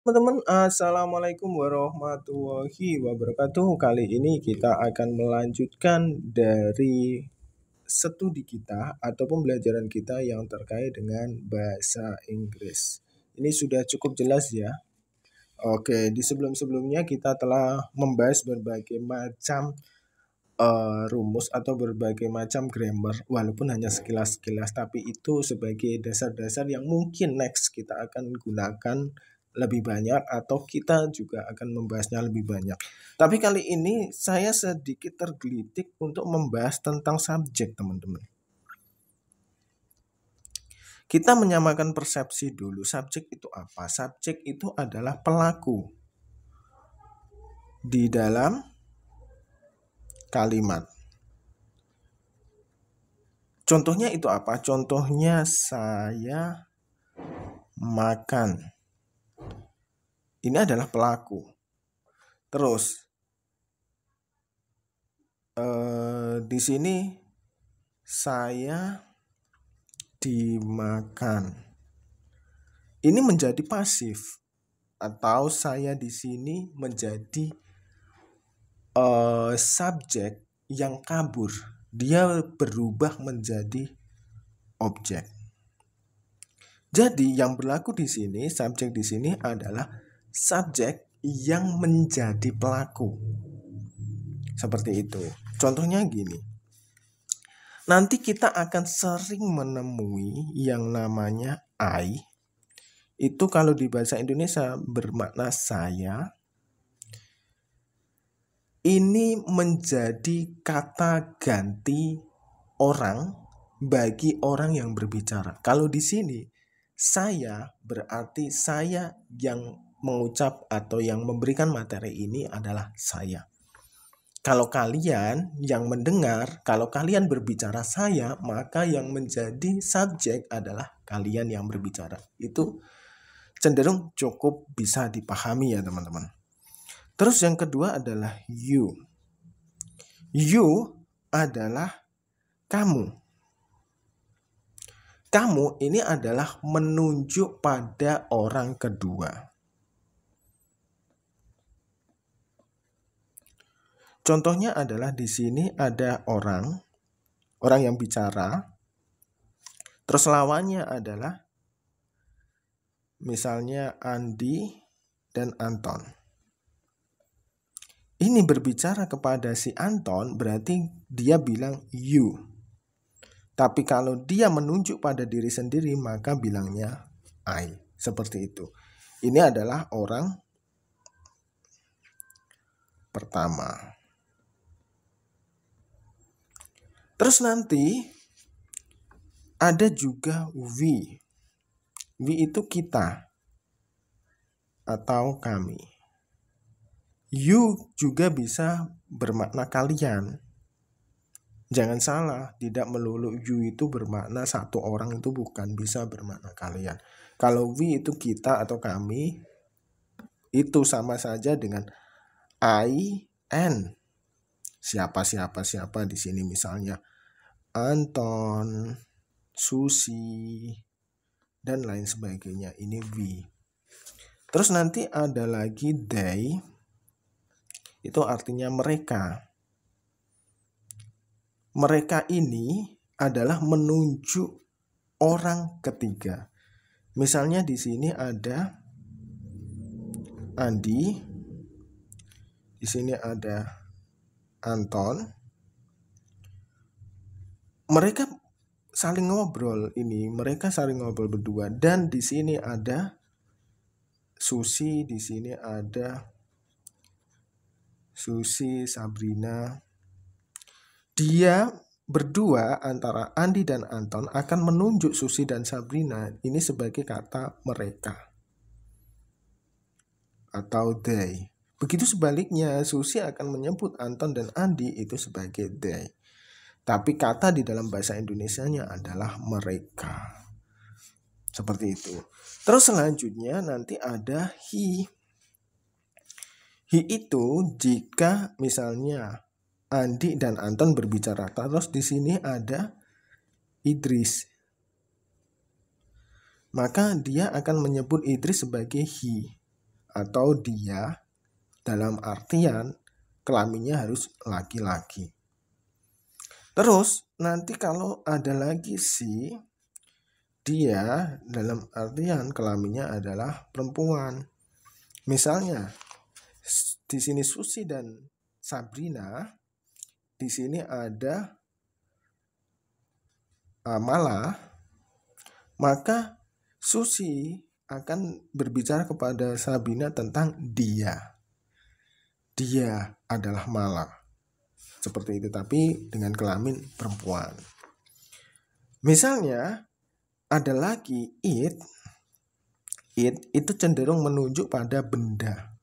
Teman-teman, assalamualaikum warahmatullahi wabarakatuh. Kali ini kita akan melanjutkan dari studi kita atau pembelajaran kita yang terkait dengan bahasa Inggris. Ini sudah cukup jelas ya. Oke, di sebelum-sebelumnya kita telah membahas berbagai macam rumus atau berbagai macam grammar, walaupun hanya sekilas-sekilas, tapi itu sebagai dasar-dasar yang mungkin next kita akan gunakan lebih banyak atau kita juga akan membahasnya lebih banyak. Tapi kali ini saya sedikit tergelitik untuk membahas tentang subjek, teman-teman. Kita menyamakan persepsi dulu. Subjek itu apa? Subjek itu adalah pelaku di dalam kalimat. Contohnya itu apa? Contohnya saya makan. Ini adalah pelaku. Terus di sini saya dimakan. Ini menjadi pasif atau saya di sini menjadi subjek yang kabur. Dia berubah menjadi objek. Jadi yang berlaku di sini, subjek di sini adalah subjek yang menjadi pelaku. Seperti itu. Contohnya gini. Nanti kita akan sering menemui yang namanya I. Itu kalau di bahasa Indonesia bermakna saya. Ini menjadi kata ganti orang bagi orang yang berbicara. Kalau di sini saya berarti saya yang mengucap atau yang memberikan materi ini adalah saya. Kalau kalian yang mendengar, kalau kalian berbicara saya, maka yang menjadi subjek adalah kalian yang berbicara. Itu cenderung cukup bisa dipahami ya teman-teman. Terus yang kedua adalah you. You adalah kamu. Kamu ini adalah menunjuk pada orang kedua. Contohnya adalah di sini ada orang yang bicara. Terus lawannya adalah misalnya Andi dan Anton. Ini berbicara kepada si Anton berarti dia bilang you. Tapi kalau dia menunjuk pada diri sendiri maka bilangnya I. Seperti itu. Ini adalah orang pertama. Terus nanti ada juga we. We itu kita atau kami. You juga bisa bermakna kalian. Jangan salah, tidak melulu you itu bermakna satu orang, itu bukan, bisa bermakna kalian. Kalau we itu kita atau kami, itu sama saja dengan I and siapa di sini misalnya Anton, Susi, dan lain sebagainya. Ini we. Terus nanti ada lagi they. Itu artinya mereka. Mereka ini adalah menunjuk orang ketiga. Misalnya di sini ada Andi, di sini ada Anton. Mereka saling ngobrol mereka saling ngobrol berdua, dan di sini ada Susi, di sini ada Susi, Sabrina. Dia berdua antara Andi dan Anton akan menunjuk Susi dan Sabrina ini sebagai kata mereka atau they. Begitu sebaliknya, Susi akan menyebut Anton dan Andi itu sebagai they. Tapi kata di dalam bahasa Indonesianya adalah mereka. Seperti itu. Terus selanjutnya nanti ada he. He itu jika misalnya Andi dan Anton berbicara, terus di sini ada Idris. Maka dia akan menyebut Idris sebagai he. atau dia dalam artian kelaminnya harus laki-laki. Terus nanti kalau ada lagi si, dia dalam artian kelaminnya adalah perempuan. Misalnya di sini Susi dan Sabrina, di sini ada Mala, maka Susi akan berbicara kepada Sabrina tentang dia. Dia adalah Mala. Seperti itu, tapi dengan kelamin perempuan. Misalnya ada lagi it itu cenderung menunjuk pada benda.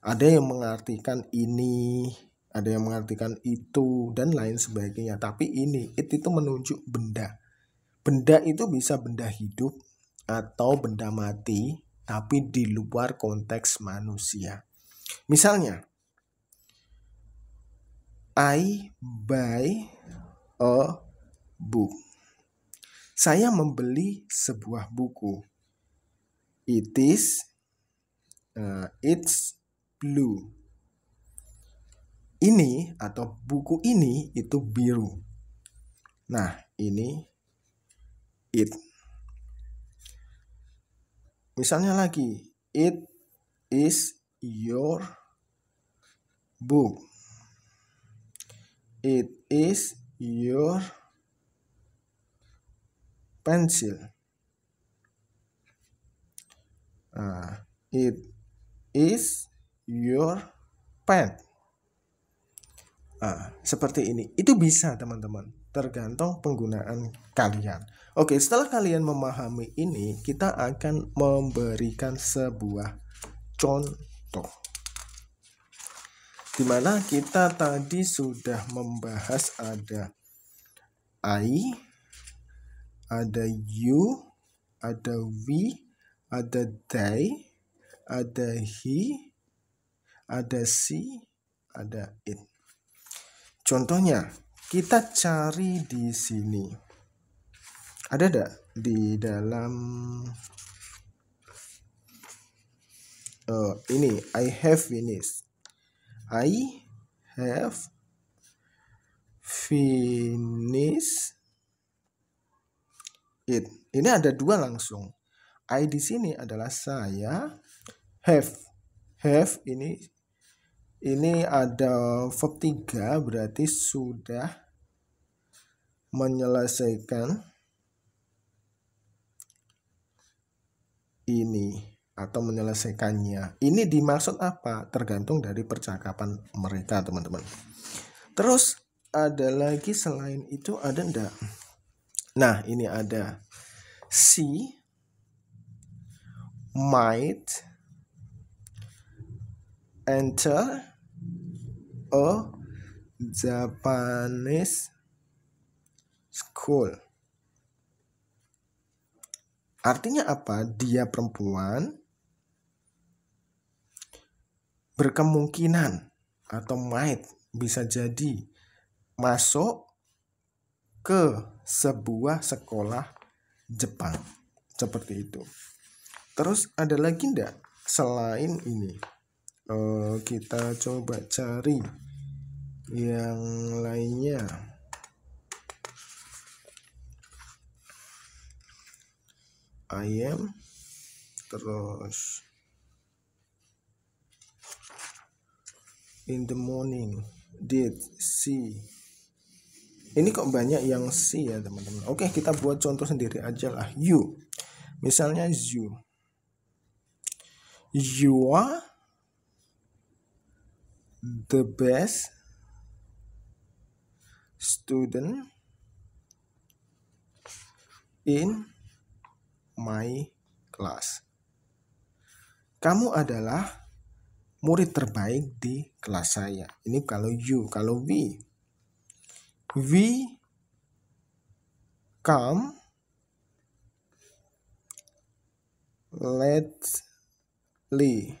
Ada yang mengartikan ini, ada yang mengartikan itu, dan lain sebagainya. Tapi ini, it itu menunjuk benda. Benda itu bisa benda hidup atau benda mati, tapi di luar konteks manusia. Misalnya, I buy a book. Saya membeli sebuah buku. It's blue. Ini atau buku ini itu biru. Nah, ini it. Misalnya lagi, it is your book. It is your pencil. It is your pen. Seperti ini. Itu bisa teman-teman, tergantung penggunaan kalian. Oke, setelah kalian memahami ini, kita akan memberikan sebuah contoh. Dimana kita tadi sudah membahas ada I, ada you, ada we, ada they, ada he, ada she, ada it. Contohnya, kita cari di sini. Ada enggak di dalam ini I have finished. I have finished it. Ini ada dua langsung. I di sini adalah saya. Have ini ada verb 3, berarti sudah menyelesaikan ini atau menyelesaikannya. Ini dimaksud apa? Tergantung dari percakapan mereka, teman-teman. Terus ada lagi selain itu, ada enggak? Nah, ini ada she might enter a Japanese school. Artinya apa? Dia perempuan berkemungkinan atau might bisa jadi masuk ke sebuah sekolah Jepang. Seperti itu. Terus ada lagi enggak selain ini? Kita coba cari yang lainnya. I am, terus in the morning, did, see. Ini kok banyak yang see ya teman-teman. Oke, kita buat contoh sendiri aja lah. You, misalnya you are the best student in my class. Kamu adalah murid terbaik di kelas saya. Ini kalau you. Kalau we come lately.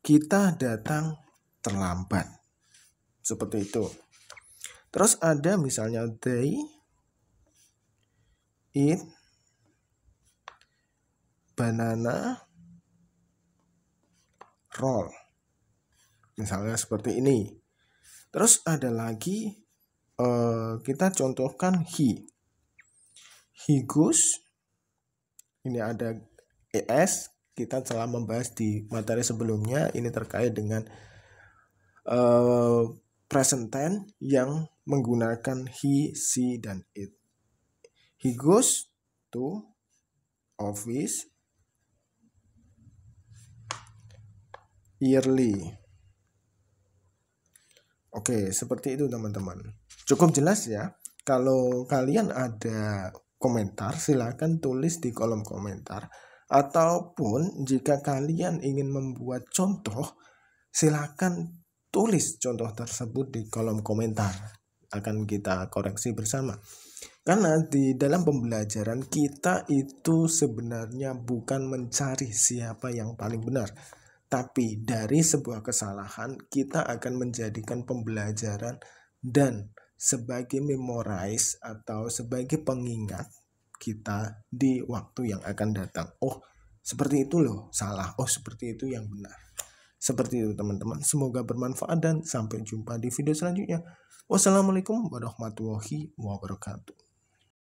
Kita datang terlambat. Seperti itu. Terus ada misalnya they eat banana roll. Misalnya seperti ini. Terus ada lagi kita contohkan he. He goes. Ini ada es. Kita telah membahas di materi sebelumnya. Ini terkait dengan present tense yang menggunakan he, she, dan it. He goes to office yearly. Oke, seperti itu teman-teman. Cukup jelas ya. Kalau kalian ada komentar, silakan tulis di kolom komentar. Ataupun jika kalian ingin membuat contoh, silakan tulis contoh tersebut di kolom komentar. Akan kita koreksi bersama. Karena di dalam pembelajaran kita itu sebenarnya bukan mencari siapa yang paling benar. Tapi dari sebuah kesalahan kita akan menjadikan pembelajaran dan sebagai memorize atau sebagai pengingat kita di waktu yang akan datang. Oh, seperti itu loh salah. Oh, seperti itu yang benar. Seperti itu teman-teman. Semoga bermanfaat dan sampai jumpa di video selanjutnya. Wassalamualaikum warahmatullahi wabarakatuh.